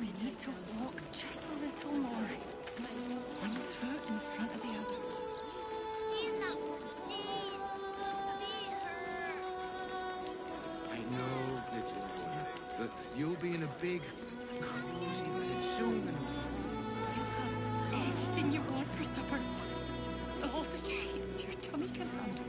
we need to walk just a little more. One foot in front of the other. I know, little one, but you'll be in a big, cozy bed soon enough. You'll have anything you want for supper. All the treats your tummy can handle.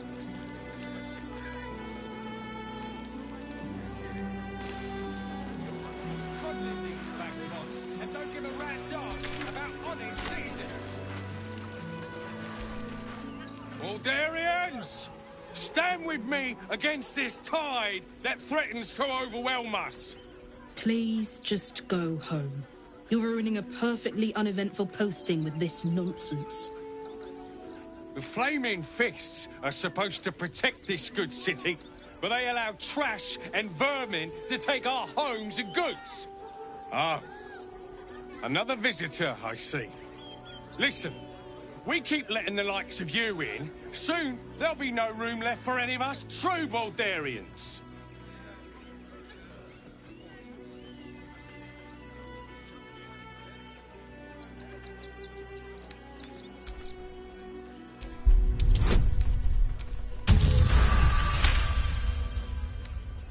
And don't give a rat's ass about honest citizens. Baldurians! Stand with me against this tide that threatens to overwhelm us. Please just go home. You're ruining a perfectly uneventful posting with this nonsense. The Flaming Fists are supposed to protect this good city, but they allow trash and vermin to take our homes and goods. Oh. Another visitor, I see. Listen, we keep letting the likes of you in. Soon, there'll be no room left for any of us true Baldurians.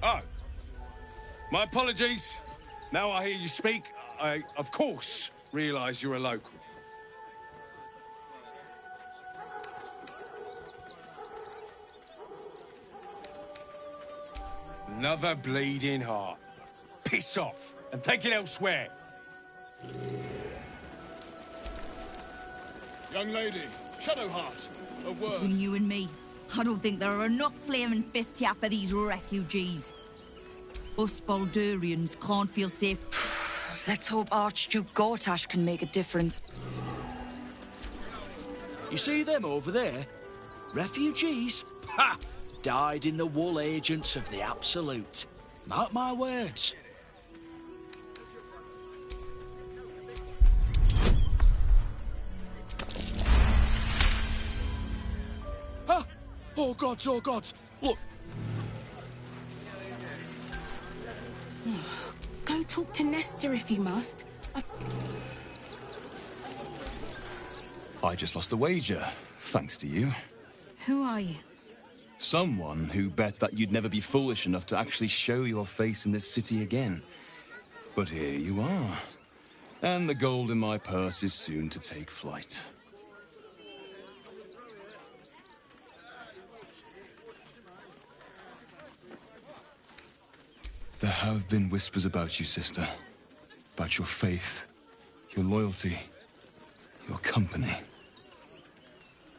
Oh. My apologies. Now I hear you speak, I, of course, realise you're a local. Another bleeding heart. Piss off and take it elsewhere. Young lady, Shadowheart, a word. Between you and me, I don't think there are enough Flaming Fists here for these refugees. Us Baldurians can't feel safe. Let's hope Archduke Gortash can make a difference. You see them over there? Refugees? Ha! Died in the wool agents of the Absolute. Mark my words. Ha! Oh gods, oh gods! Look! Go talk to Nestor if you must. I just lost a wager, thanks to you. Who are you? Someone who bet that you'd never be foolish enough to actually show your face in this city again. But here you are. And the gold in my purse is soon to take flight. There have been whispers about you, sister. About your faith, your loyalty, your company.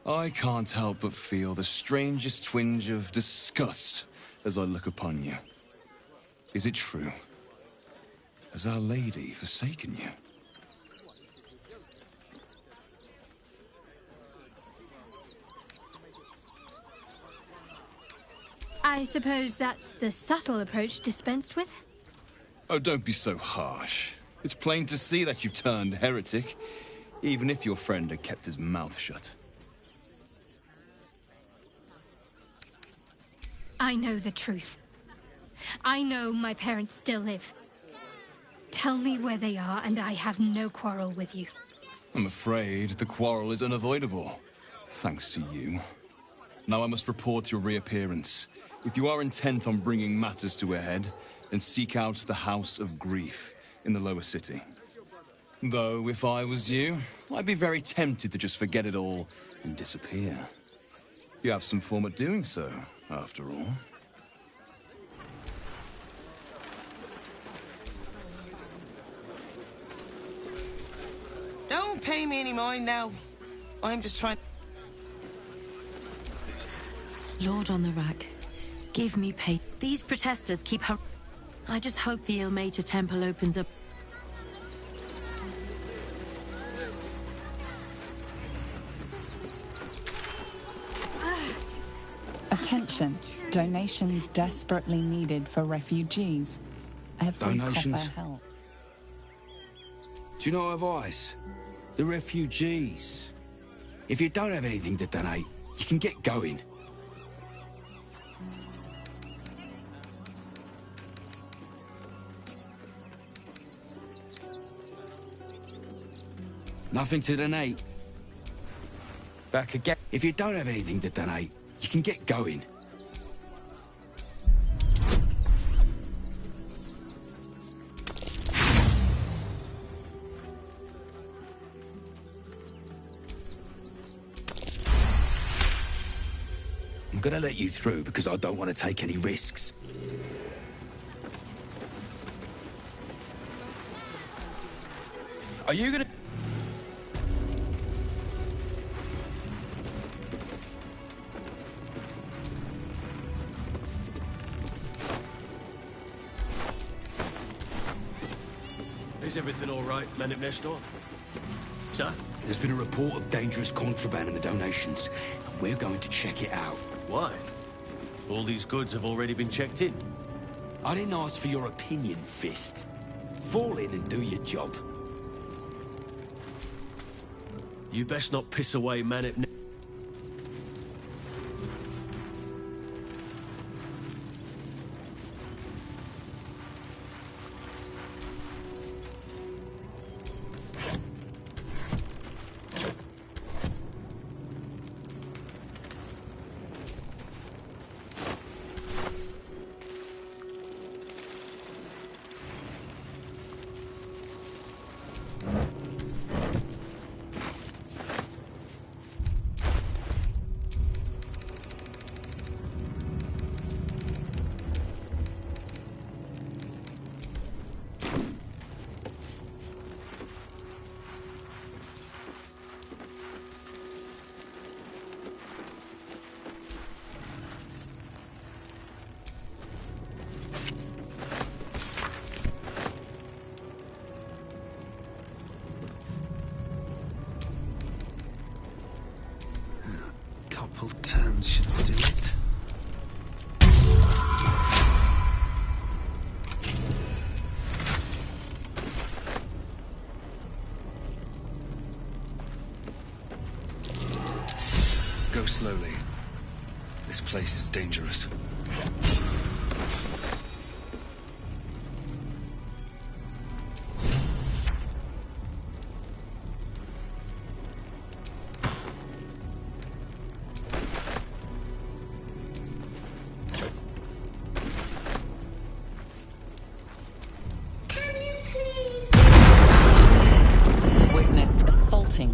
I can't help but feel the strangest twinge of disgust as I look upon you. Is it true? Has Our Lady forsaken you? I suppose that's the subtle approach dispensed with? Oh, don't be so harsh. It's plain to see that you've turned heretic, even if your friend had kept his mouth shut. I know the truth. I know my parents still live. Tell me where they are, and I have no quarrel with you. I'm afraid the quarrel is unavoidable, thanks to you. Now I must report your reappearance. If you are intent on bringing matters to a head, then seek out the House of Grief in the lower city. Though, if I was you, I'd be very tempted to just forget it all and disappear. You have some form at doing so, after all. Don't pay me any mind now. I'm just trying... Lord on the rack, give me pay. These protesters keep her... I just hope the Ilmater Temple opens up. Attention. Donations desperately needed for refugees. Every Donations? copper helps. Do you know advice? The refugees. If you don't have anything to donate, you can get going. Nothing to donate. Back again. If you don't have anything to donate, you can get going. I'm gonna let you through because I don't want to take any risks. Are you gonna... Is everything all right, Manip Nestor? Sir? There's been a report of dangerous contraband in the donations. We're going to check it out. Why? All these goods have already been checked in. I didn't ask for your opinion, Fist. Fall in and do your job. You best not piss away Manip Nestor. Couple turns should do it. Go slowly. This place is dangerous.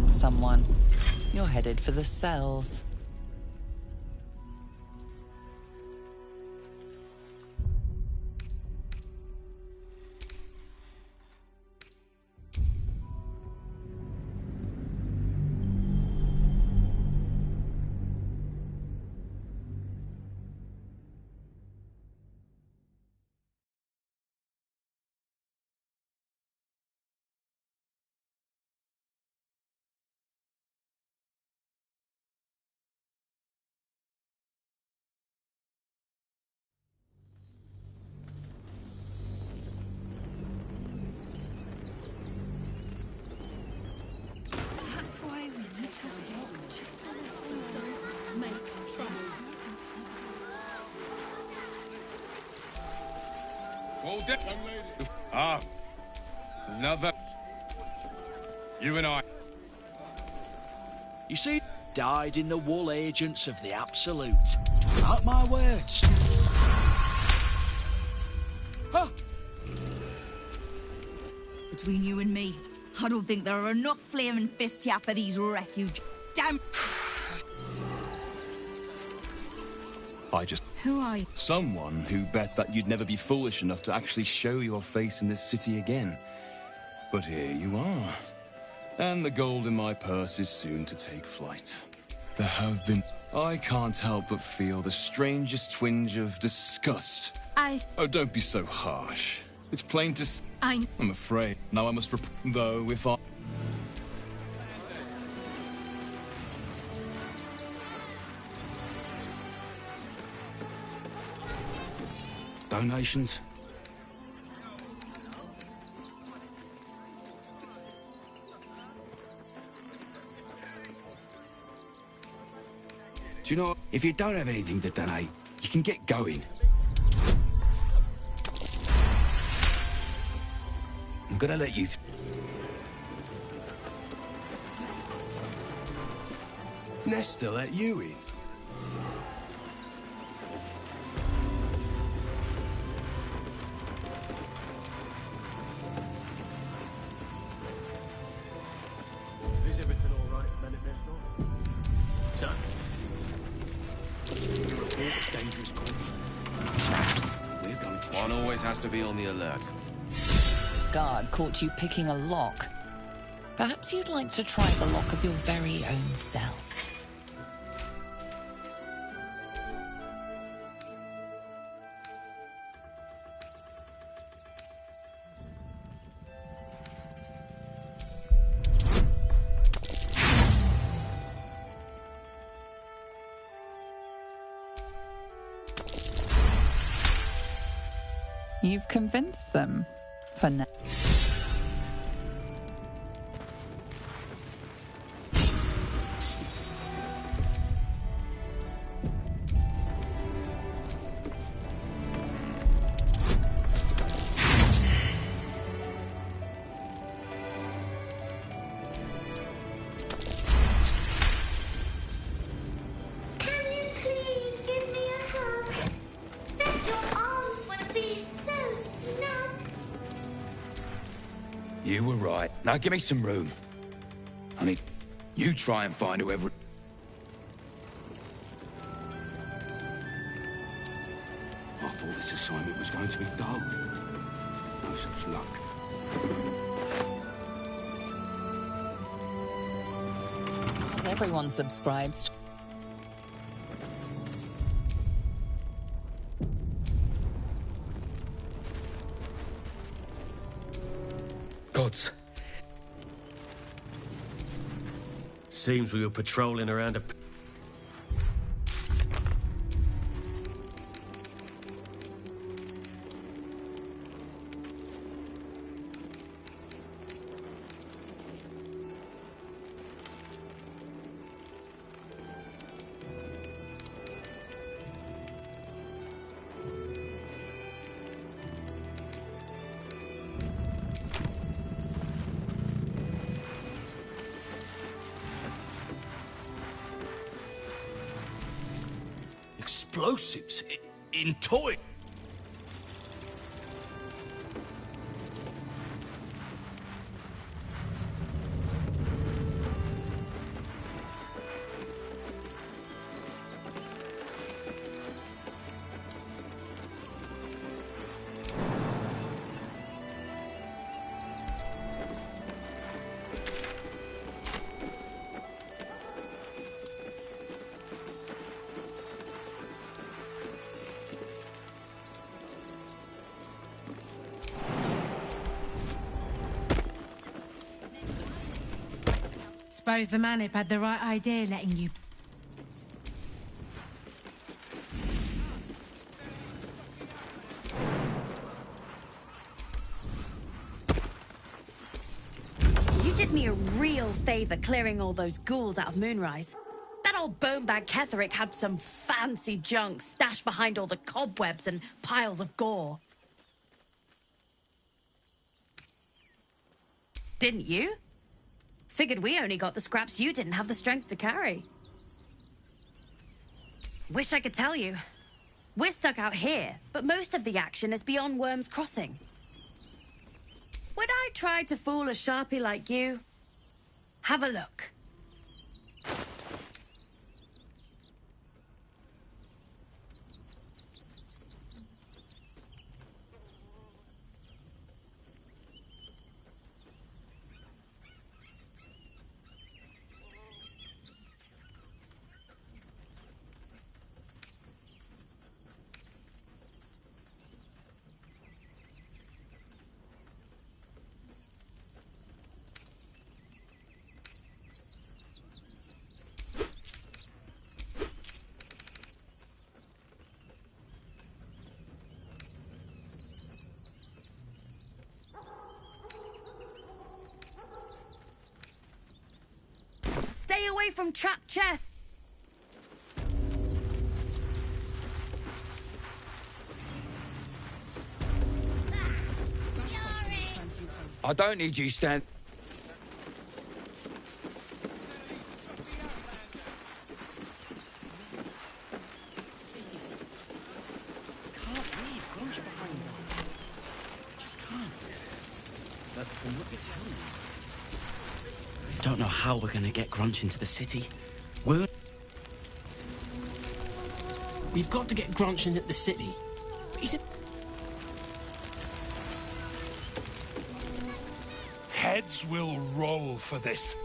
Someone. You're headed for the cells. Ah, another. You and I. You see, died in the wool agents of the Absolute. Mark my words. Huh. Between you and me, I don't think there are enough flaming fists here for these refugees. Damn. I just... Who are you? Someone who bets that you'd never be foolish enough to actually show your face in this city again. But here you are. And the gold in my purse is soon to take flight. There have been... I can't help but feel the strangest twinge of disgust. Oh, don't be so harsh. It's plain to... I'm afraid. Now I must though, if I... Donations? Do you know, if you don't have anything to donate, you can get going. I'm gonna let you... Nesta let you in? Is everything all right, man at Nestor? Son. You report a dangerous course. Traps. We're going to... One always has to be on the alert. Guard caught you picking a lock. Perhaps you'd like to try the lock of your very own cell. You've convinced them. For now. You were right. Now give me some room. I mean, you try and find whoever... I thought this assignment was going to be dull. No such luck. Not everyone subscribes. Gods. Seems we were patrolling around a... Explosives in toy. Suppose the Manip had the right idea letting you... You did me a real favour clearing all those ghouls out of Moonrise. That old bonebag Ketherick had some fancy junk stashed behind all the cobwebs and piles of gore. Didn't you? Figured we only got the scraps you didn't have the strength to carry. Wish I could tell you. We're stuck out here, but most of the action is beyond Worm's Crossing. Would I try to fool a sharpie like you? Have a look. Stay away from trapped chests. I don't need you stand... I don't know how we're gonna get Grunch into the city. We've got to get Grunch into the city. He's Heads will roll for this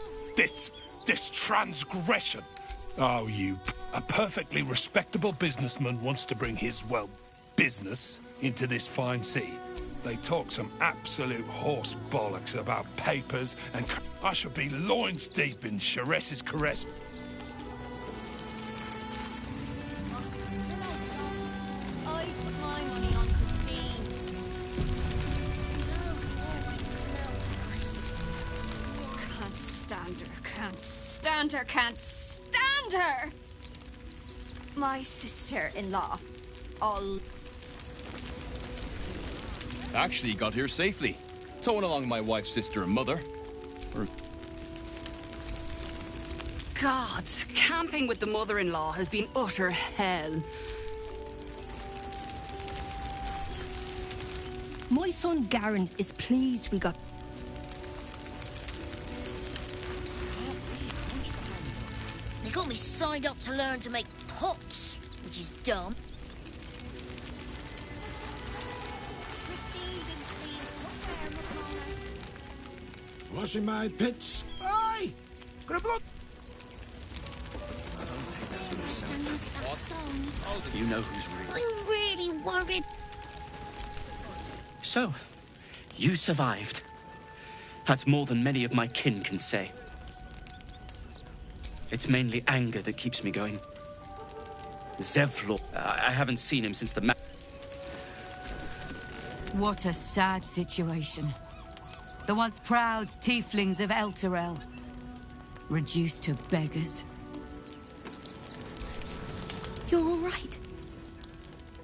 transgression. Oh, a perfectly respectable businessman wants to bring his, well, business into this fine city. They talk some absolute horse bollocks about papers, and I should be loins deep in Chares's caress. I put my money on Christine. Can't stand her, can't stand her, can't stand her! My sister-in-law. All... Actually got here safely. Towing along my wife's sister and mother. God, camping with the mother-in-law has been utter hell. My son Garen is pleased we got... They got me signed up to learn to make pots, which is dumb. Washing my pits. Aye! Gonna block. You know who's really... I'm really worried. So, you survived. That's more than many of my kin can say. It's mainly anger that keeps me going. Zevlor, I haven't seen him since the What a sad situation. The once proud tieflings of Elturel, reduced to beggars. You're all right.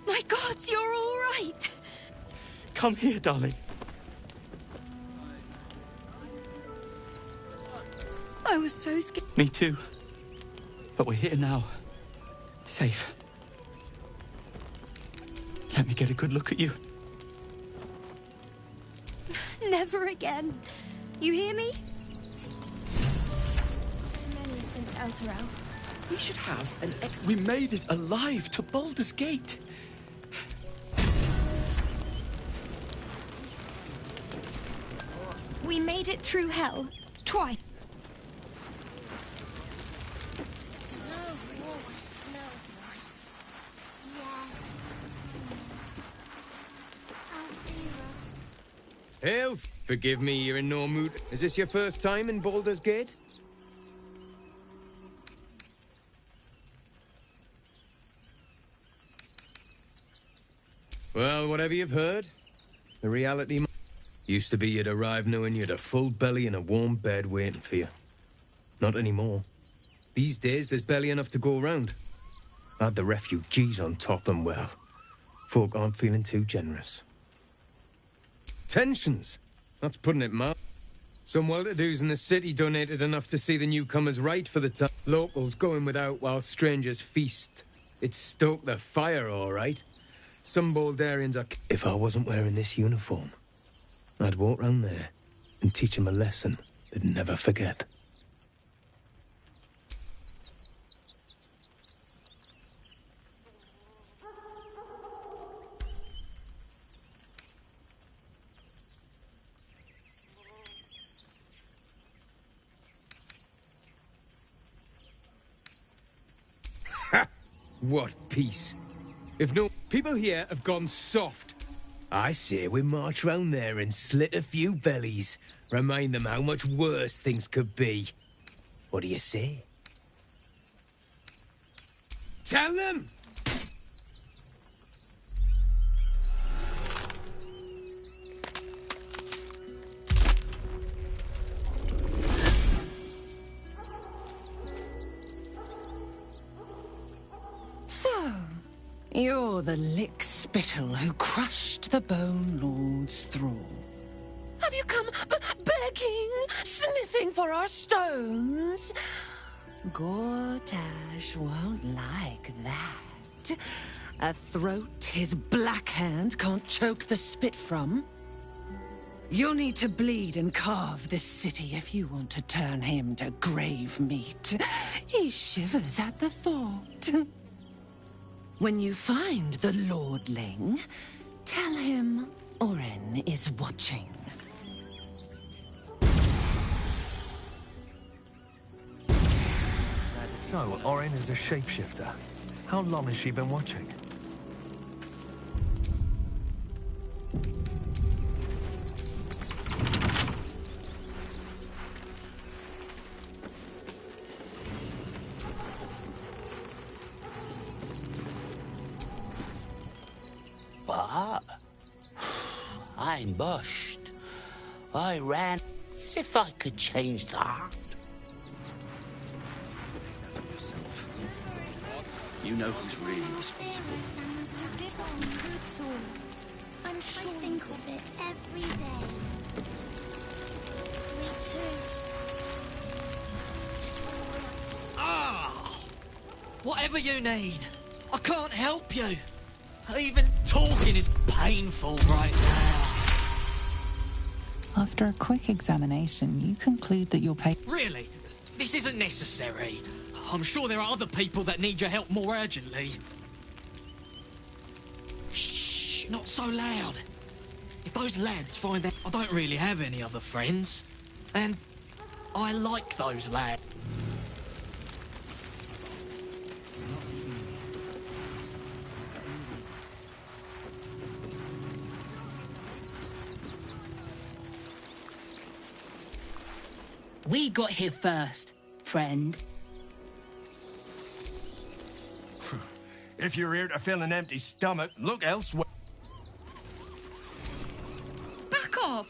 My gods, you're all right. Come here, darling. I was so scared. Me too. But we're here now. Safe. Let me get a good look at you. Never again. You hear me? Many since Elturel. We should have an We made it alive to Baldur's Gate. We made it through hell. Twice. Hail! Forgive me, you're in no mood. Is this your first time in Baldur's Gate? Well, whatever you've heard, the reality used to be you'd arrive knowing you had a full belly and a warm bed waiting for you. Not anymore. These days, there's barely enough to go around. Add the refugees on top and, well, folk aren't feeling too generous. Tensions. That's putting it mild. Some well-to-dos in the city donated enough to see the newcomers right for the time. Locals going without while strangers feast. It stoked the fire, all right. Some Baldurians are... If I wasn't wearing this uniform, I'd walk round there and teach them a lesson they'd never forget. What peace. If no... People here have gone soft. I say we march round there and slit a few bellies. Remind them how much worse things could be. What do you say? Tell them! So, you're the lick-spittle who crushed the Bone Lord's thrall. Have you come begging, sniffing for our stones? Gortash won't like that. A throat his black hand can't choke the spit from. You'll need to bleed and carve this city if you want to turn him to grave meat. He shivers at the thought. When you find the Lordling, tell him Oren is watching. So, Oren is a shapeshifter. How long has she been watching? But I mushed. I ran as if I could change that. You know who's really responsible. I'm sure I think of it every day. Me too. Ah! Whatever you need. I can't help you. Even talking is painful right now. After a quick examination, you conclude that your patient... Really? This isn't necessary. I'm sure there are other people that need your help more urgently. Shh, not so loud. If those lads find out I don't really have any other friends, and I like those lads. We got here first, friend. If you're here to fill an empty stomach, look elsewhere. Back off!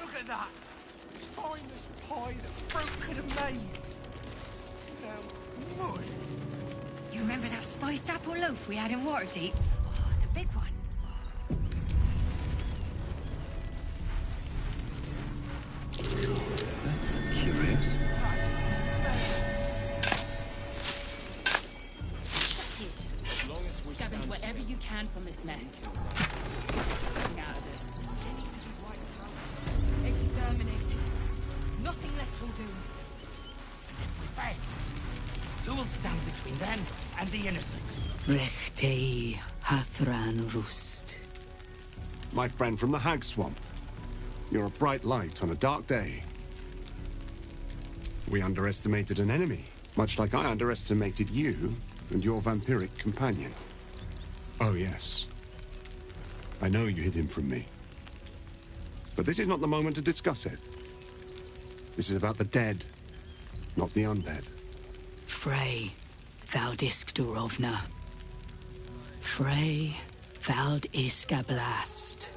Look at that! Finest pie that fruit could have made. Now, mud. You remember that spiced apple loaf we had in Waterdeep? Oh, the big one. That's curious. Shut it. Scavenge whatever you can from this mess. Getting out of it. Exterminated. Nothing less will do. If we fail, who will stand between them and the innocent? Rechtei Hathran Rust. My friend from the Hag Swamp. You're a bright light on a dark day. We underestimated an enemy, much like I underestimated you and your vampiric companion. Oh, yes. I know you hid him from me. But this is not the moment to discuss it. This is about the dead, not the undead. Frey Valdiskdurovna. Frey Valdiskablast.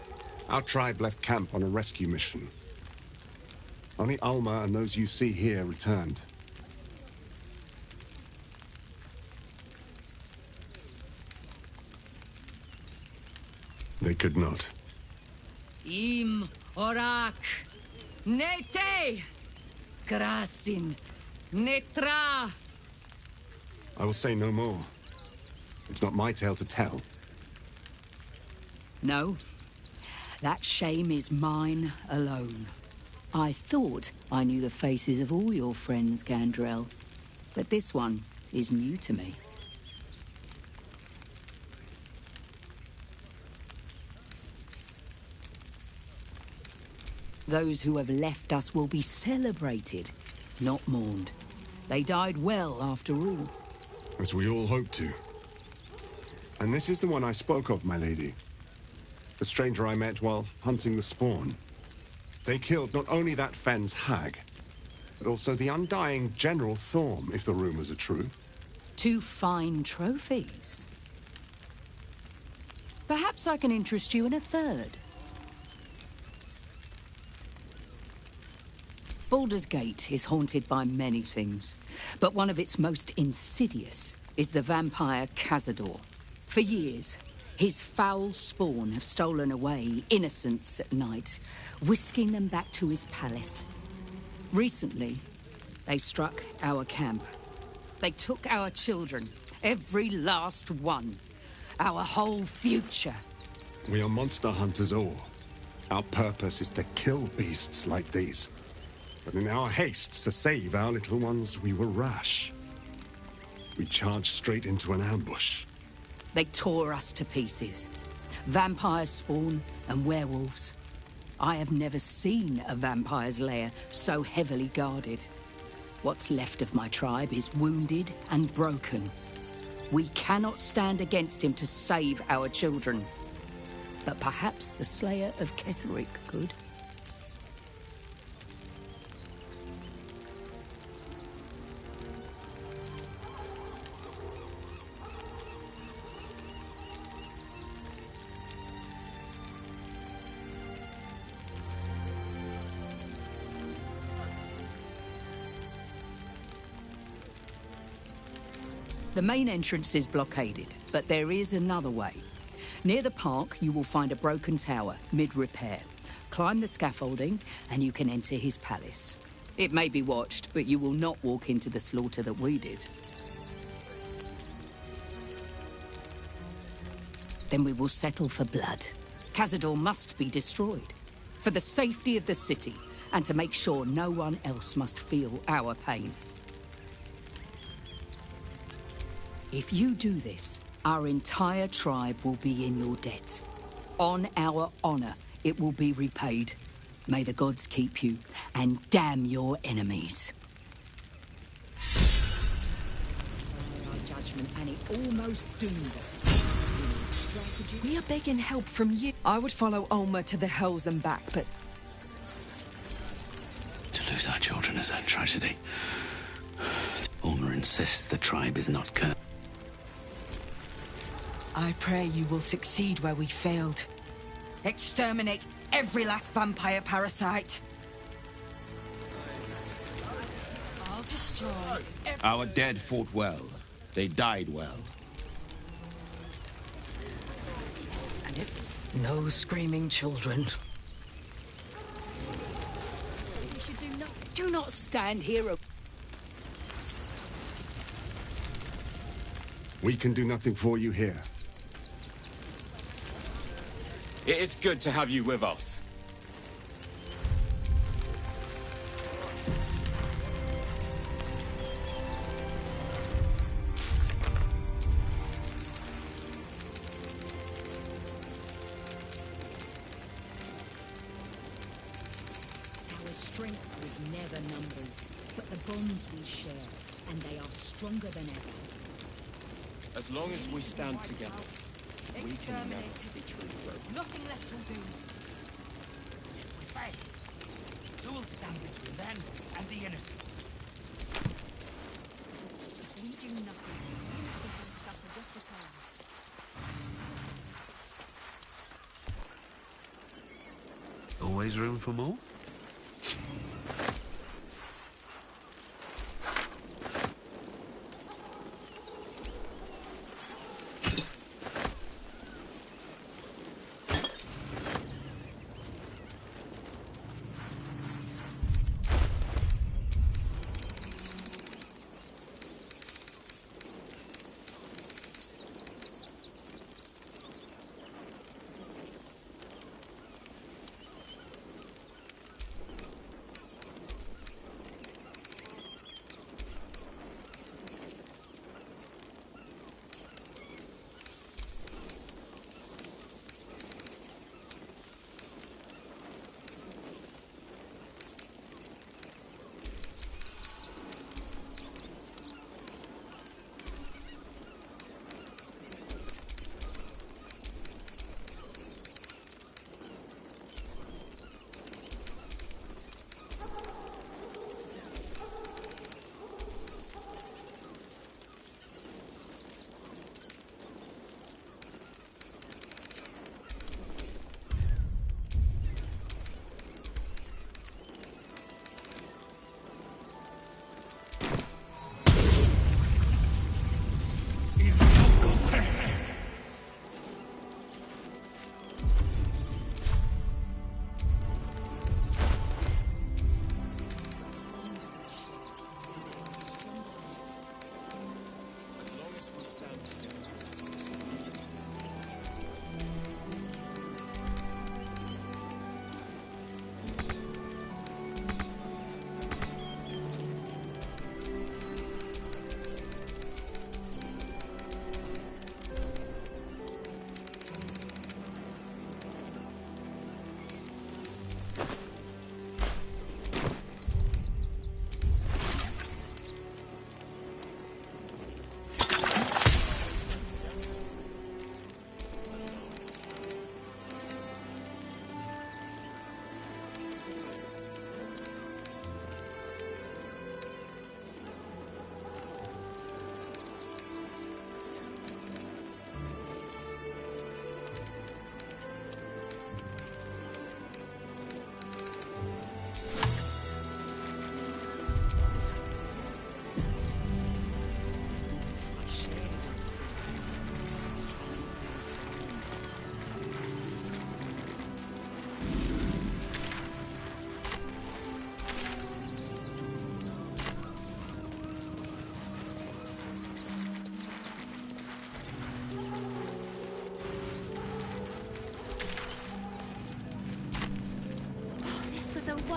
Our tribe left camp on a rescue mission. Only Alma and those you see here returned. They could not. Im Orak. Nete. Krasin. Netra. I will say no more. It's not my tale to tell. No. That shame is mine alone. I thought I knew the faces of all your friends, Gandrel, but this one is new to me. Those who have left us will be celebrated, not mourned. They died well, after all. As we all hoped to. And this is the one I spoke of, my lady. The stranger I met while hunting the spawn. They killed not only that Fenn's hag, but also the undying General Thorm, if the rumors are true. 2 fine trophies. Perhaps I can interest you in a third. Baldur's Gate is haunted by many things, but one of its most insidious is the vampire Cazador. For years, his foul spawn have stolen away innocents at night, whisking them back to his palace. Recently, they struck our camp. They took our children, every last one. our whole future. We are monster hunters all. Our purpose is to kill beasts like these. But in our haste to save our little ones, we were rash. We charged straight into an ambush. They tore us to pieces. Vampires spawn and werewolves. I have never seen a vampire's lair so heavily guarded. What's left of my tribe is wounded and broken. We cannot stand against him to save our children. But perhaps the Slayer of Ketheric could. The main entrance is blockaded, but there is another way. Near the park, you will find a broken tower, mid-repair. Climb the scaffolding, and you can enter his palace. It may be watched, but you will not walk into the slaughter that we did. Then we will settle for blood. Cazador must be destroyed. For the safety of the city, and to make sure no one else must feel our pain. If you do this, our entire tribe will be in your debt. On our honor, it will be repaid. May the gods keep you, and damn your enemies. Our judgment, and it almost doomed us. We are begging help from you. I would follow Ulmer to the Hells and back, but... To lose our children is a tragedy. Ulmer insists the tribe is not cursed. I pray you will succeed where we failed. Exterminate every last vampire parasite. I'll destroy Our dead fought well. They died well. And if no screaming children. We should do not. Do not stand here. We can do nothing for you here. It is good to have you with us. Our strength was never numbers, but the bonds we share, and they are stronger than ever. As long as we stand together, we can never be truly broken. Nothing less will do. If we fail, who will stand between them and the innocent? If we do nothing, the innocent will suffer just the same. Always room for more?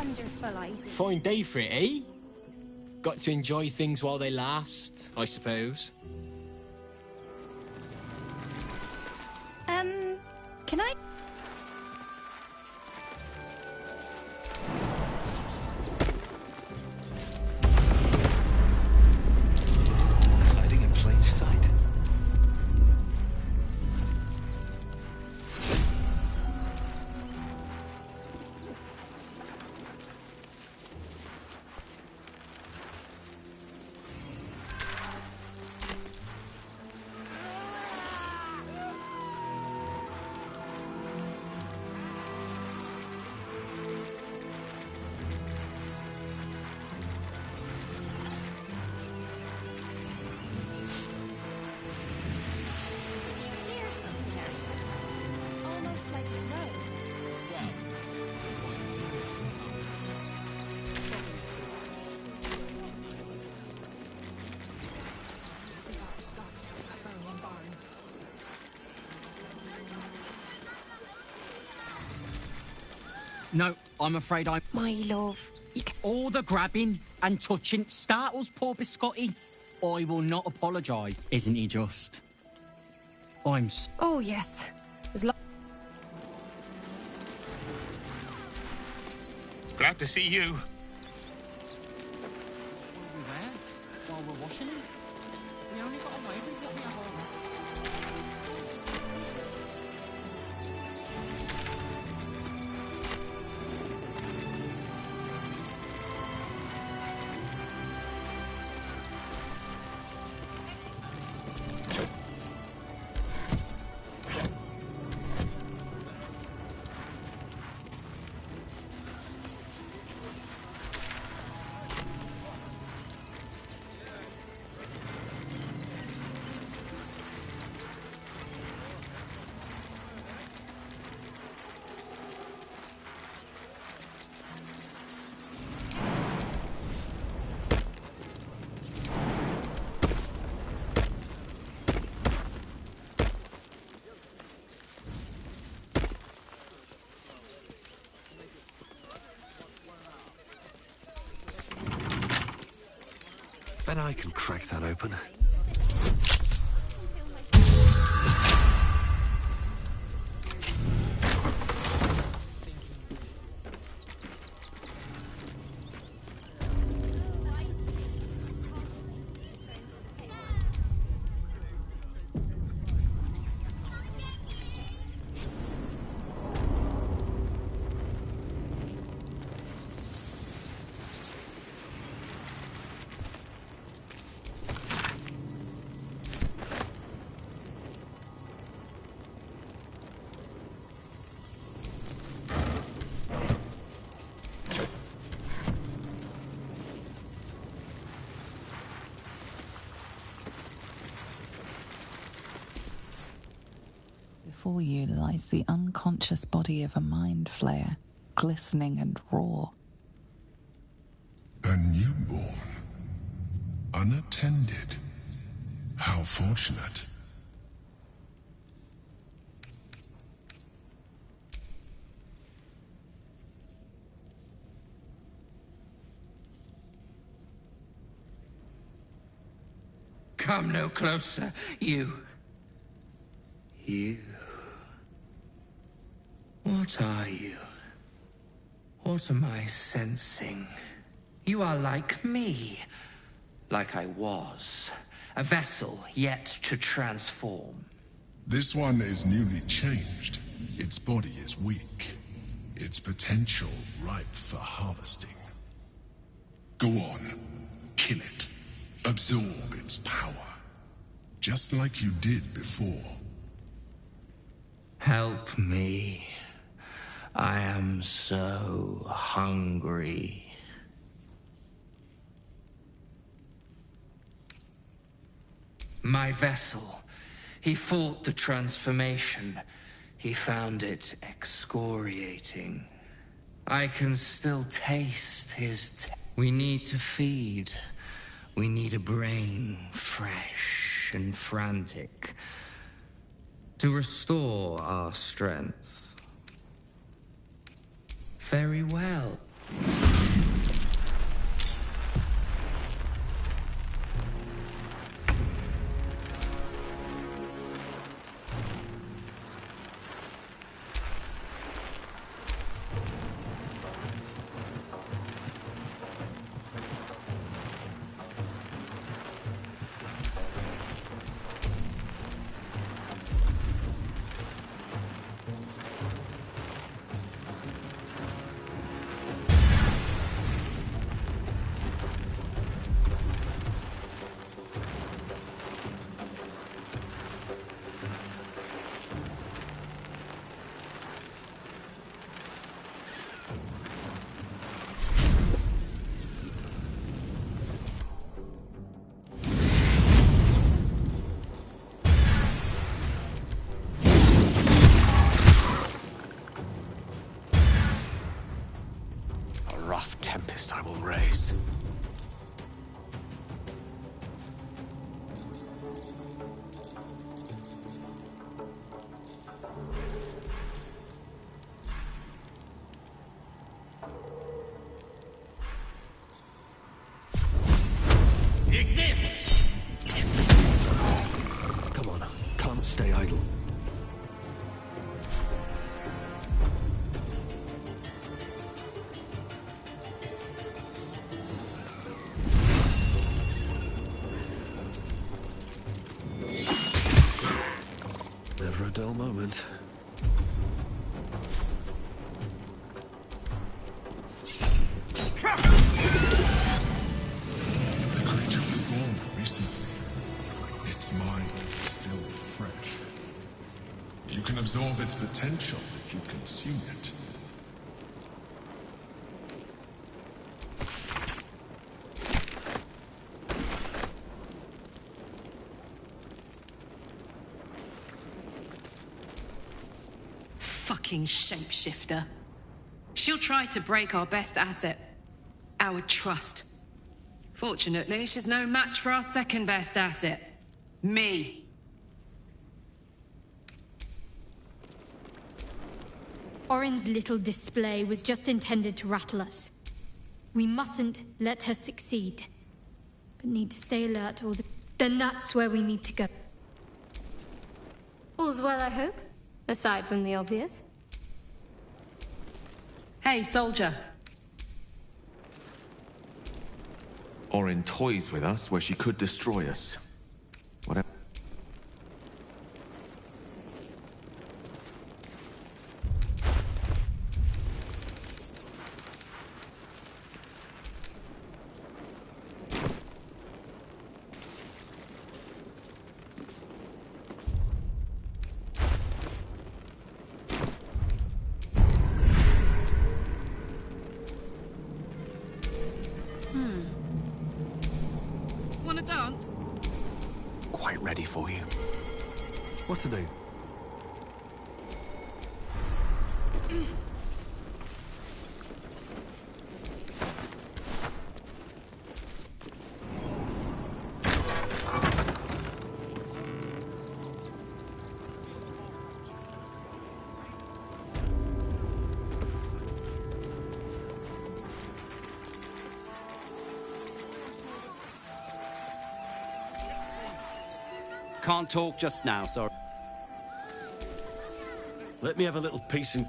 wonderful idea. Fine day for it, eh? Got to enjoy things while they last, I suppose. Can I? Hiding in plain sight. No, I'm afraid I'm... My love, all the grabbing and touching startles poor Biscotti. I will not apologise. Isn't he just? Oh, yes. Glad to see you. Were we there while we're washing it? We only got away with what we have on. Bet I can crack that open. Before you lies the unconscious body of a mind flayer, glistening and raw. A newborn. Unattended. How fortunate. Come no closer, you. You. What are you? What am I sensing? You are like me. Like I was. A vessel yet to transform. This one is newly changed. Its body is weak. Its potential ripe for harvesting. Go on. Kill it. Absorb its power. Just like you did before. Help me. I am so hungry. My vessel. He fought the transformation. He found it excoriating. I can still taste his... We need to feed. We need a brain fresh and frantic. To restore our strength. Very well. Tempest I will raise. Come on, can't stay idle. Never a dull moment. The creature was born recently. Its mind is still fresh. You can absorb its potential if you consume it. Fucking shapeshifter. She'll try to break our best asset. Our trust. Fortunately, she's no match for our second best asset. Me. Orin's little display was just intended to rattle us. We mustn't let her succeed. But need to stay alert, or then that's where we need to go. All's well, I hope? Aside from the obvious. Hey, soldier. Orin toys with us where she could destroy us. Whatever. Wanna dance? Quite ready for you. What to do? Can't talk just now, sorry. Let me have a little peace and...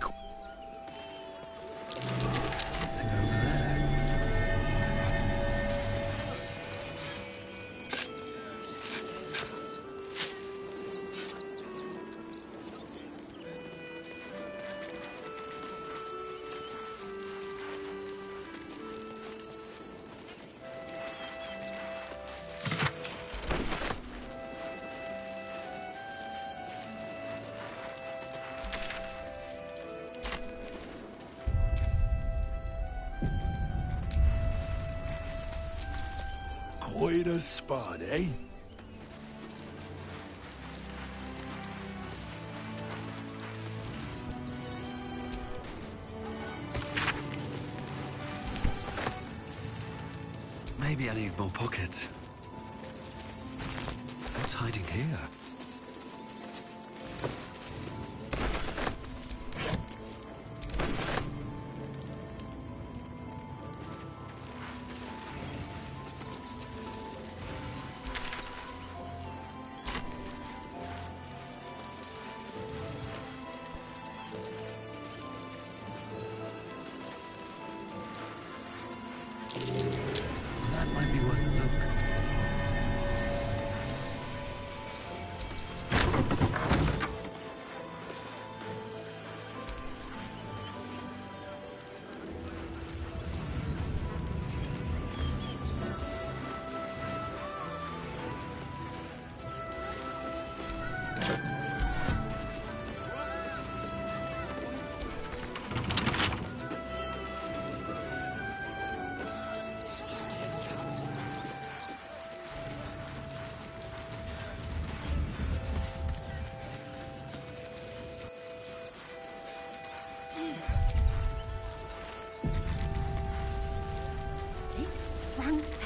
Quite a spot, eh? Maybe I need more pockets. What's hiding here?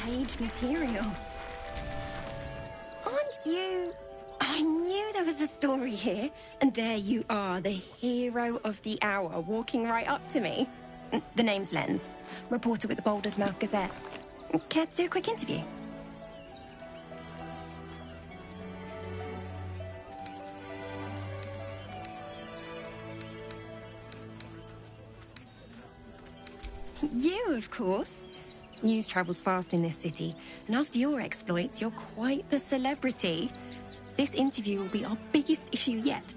page material. Aren't you... I knew there was a story here, and there you are, the hero of the hour, walking right up to me. The name's Lens, reporter with the Baldur's Mouth Gazette. Care to do a quick interview? You, of course. News travels fast in this city, and after your exploits, you're quite the celebrity. This interview will be our biggest issue yet.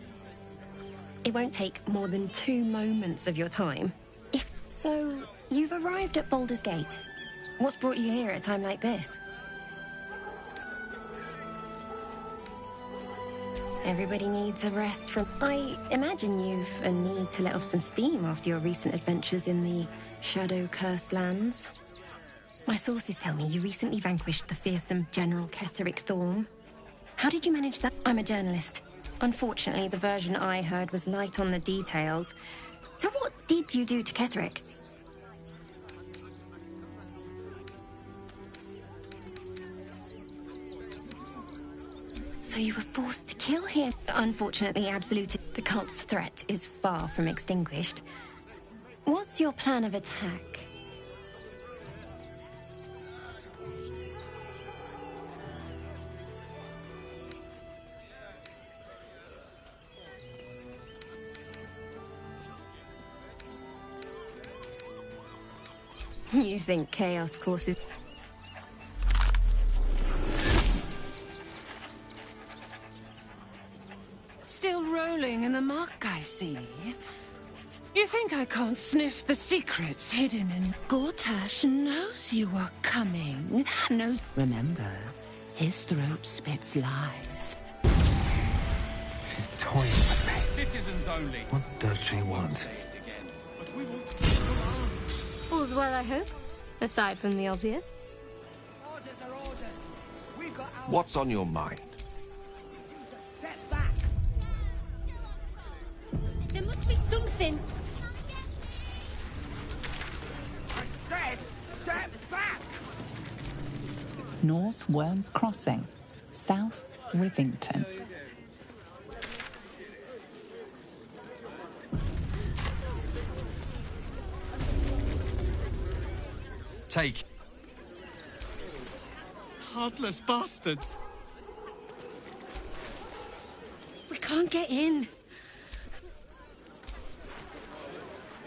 It won't take more than 2 moments of your time. So, you've arrived at Baldur's Gate. What's brought you here at a time like this? Everybody needs a rest from... I imagine you've a need to let off some steam after your recent adventures in the shadow-cursed lands. My sources tell me you recently vanquished the fearsome General Ketheric Thorm. How did you manage that? I'm a journalist. Unfortunately, the version I heard was light on the details. So what did you do to Ketheric? So you were forced to kill him? Unfortunately, the cult's threat is far from extinguished. What's your plan of attack? You think chaos courses... Still rolling in the muck, I see. You think I can't sniff the secrets hidden in... Gortash knows you are coming. Knows... Remember, his throat spits lies. She's toying with me. Citizens only. What does she want? All's well, I hope. Aside from the obvious. What's on your mind? There must be something. I said, step back! North Worms Crossing, South Rivington. Take. Heartless bastards. We can't get in.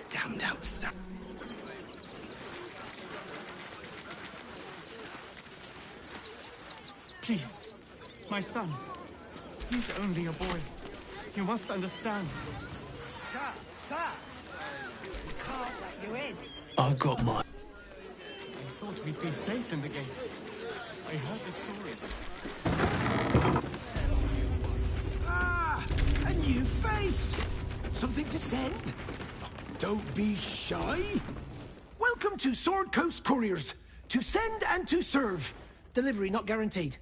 Damned outside. Please, my son. He's only a boy. You must understand. Sir! We can't let you in. I've got my... I thought we'd be safe in the gate. I heard the stories. Ah! A new face! Something to send? Don't be shy. Welcome to Sword Coast Couriers. To send and to serve. Delivery not guaranteed.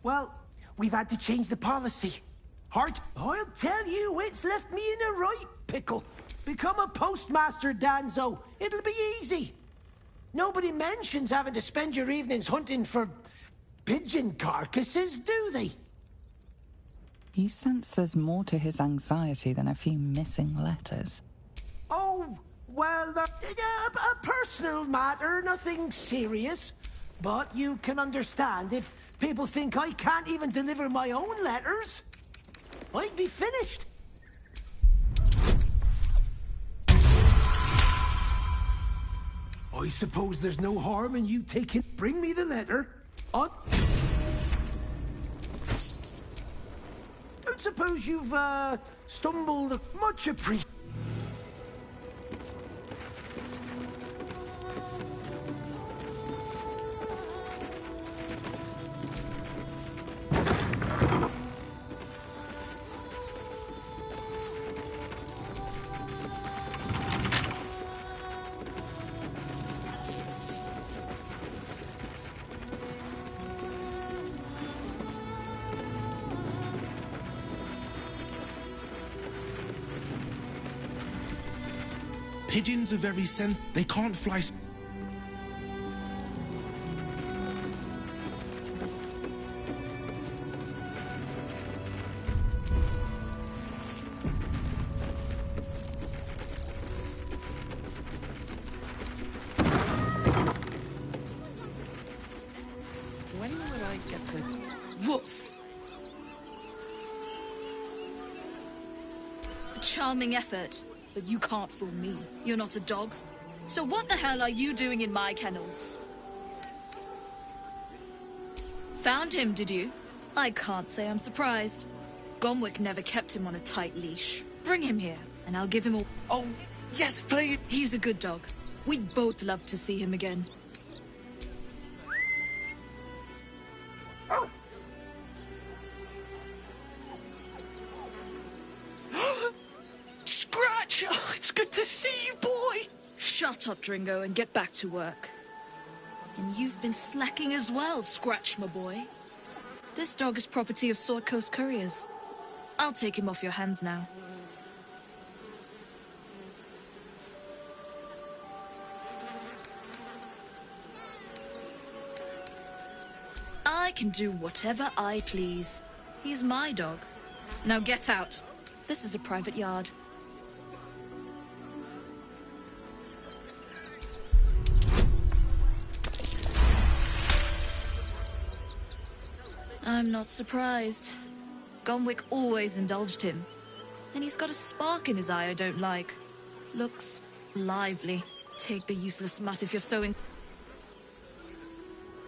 Well, we've had to change the policy. Hart, I'll tell you, it's left me in a right pickle. Become a postmaster, Danzo. It'll be easy. Nobody mentions having to spend your evenings hunting for pigeon carcasses, do they? You sense there's more to his anxiety than a few missing letters. Oh, well, a personal matter, nothing serious. But you can understand if people think I can't even deliver my own letters, I'd be finished. I suppose there's no harm in you taking... Bring me the letter. Don't suppose you've, stumbled... Much appreciated. Pigeons are very sensitive. They can't fly. When will I get to... Woof! A charming effort, but you can't fool me. You're not a dog. So what the hell are you doing in my kennels? Found him, did you? I can't say I'm surprised. Gomwick never kept him on a tight leash. Bring him here, and I'll give him a... Oh, yes, please! He's a good dog. We'd both love to see him again. Scratch! Oh, it's good to see you, boy! Shut up, Dringo, and get back to work. And you've been slacking as well, Scratch, my boy. This dog is property of Sword Coast Couriers. I'll take him off your hands now. I can do whatever I please. He's my dog. Now get out. This is a private yard. I'm not surprised. Gomwick always indulged him. And he's got a spark in his eye I don't like. Looks lively. Take the useless mutt if you're so in...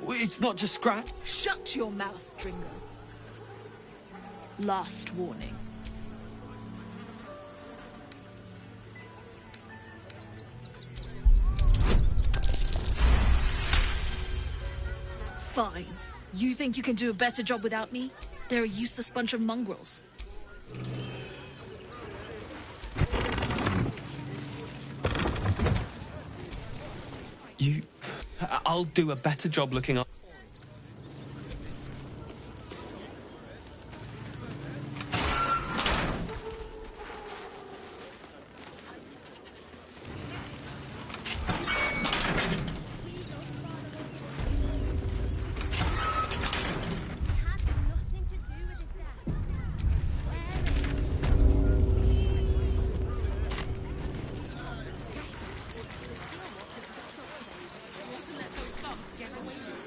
It's not just Scratch. Shut your mouth, Dringo. Last warning. Fine. You think you can do a better job without me? They're a useless bunch of mongrels. I'll do a better job looking up.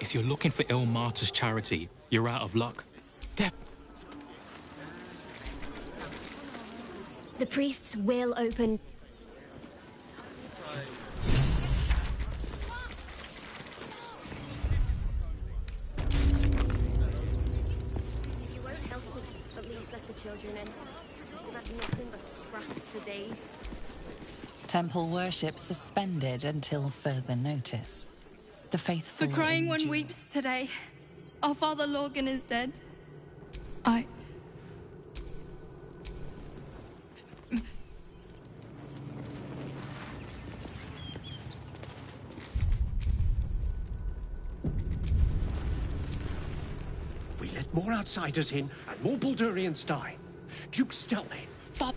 If you're looking for Ilmater's charity, you're out of luck. The priests will open... If you won't help us, at least let the children in. We've had nothing but scraps for days. Temple worship suspended until further notice. The faithful... The crying one weeps today. Our father Lorgan is dead. We let more outsiders in, and more Baldurians die. Duke Stelnane, Father...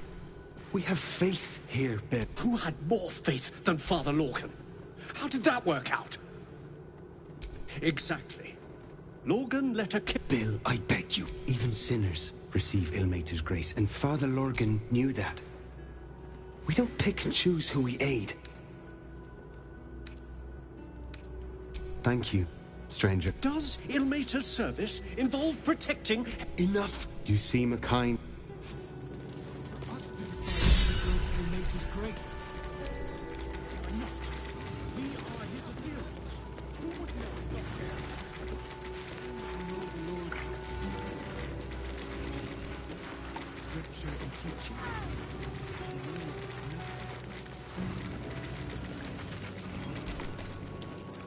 We have faith here, Ben. Who had more faith than Father Lorcan? How did that work out? Exactly. Lorgan let her kill... Bill, I beg you, even sinners receive Ilmater's grace, and Father Lorgan knew that. We don't pick and choose who we aid. Thank you, stranger. Does Ilmater's service involve protecting... Enough! You seem a kind...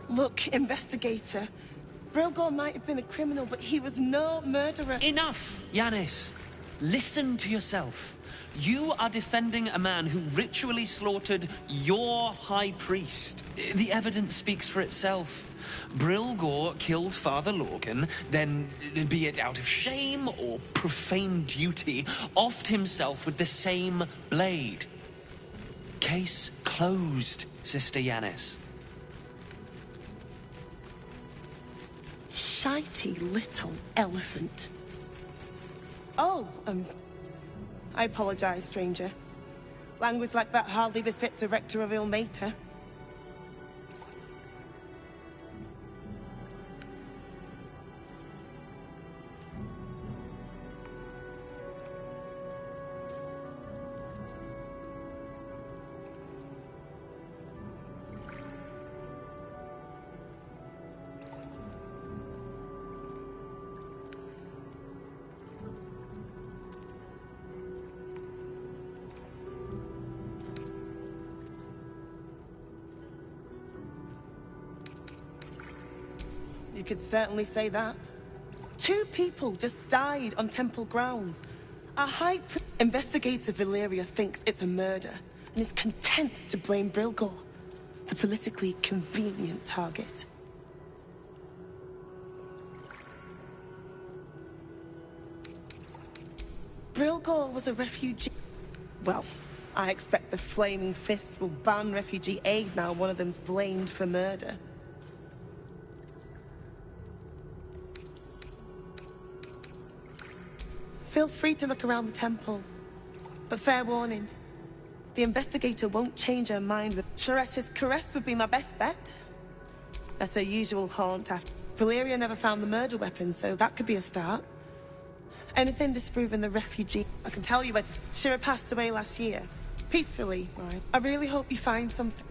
Look, investigator. Brilgor might have been a criminal, but he was no murderer. Enough, Yanis. Listen to yourself. You are defending a man who ritually slaughtered your high priest. The evidence speaks for itself. Brilgor killed Father Lorgan, then, be it out of shame or profane duty, offed himself with the same blade. Case closed, Sister Yanis. Shitey little elephant. Oh, I apologize, stranger. Language like that hardly befits a rector of Ilmater. You could certainly say that. 2 people just died on temple grounds. Our Investigator Valeria thinks it's a murder and is content to blame Brilgor, the politically convenient target. Brilgor was a refugee. Well, I expect the Flaming Fists will ban refugee aid now one of them's blamed for murder. Feel free to look around the temple. But fair warning, the investigator won't change her mind with... Sharessa's caress would be my best bet. That's her usual haunt after... Valeria never found the murder weapon, so that could be a start. Anything disproving the refugee... I can tell you where to... Shira passed away last year. Peacefully, right? I really hope you find something.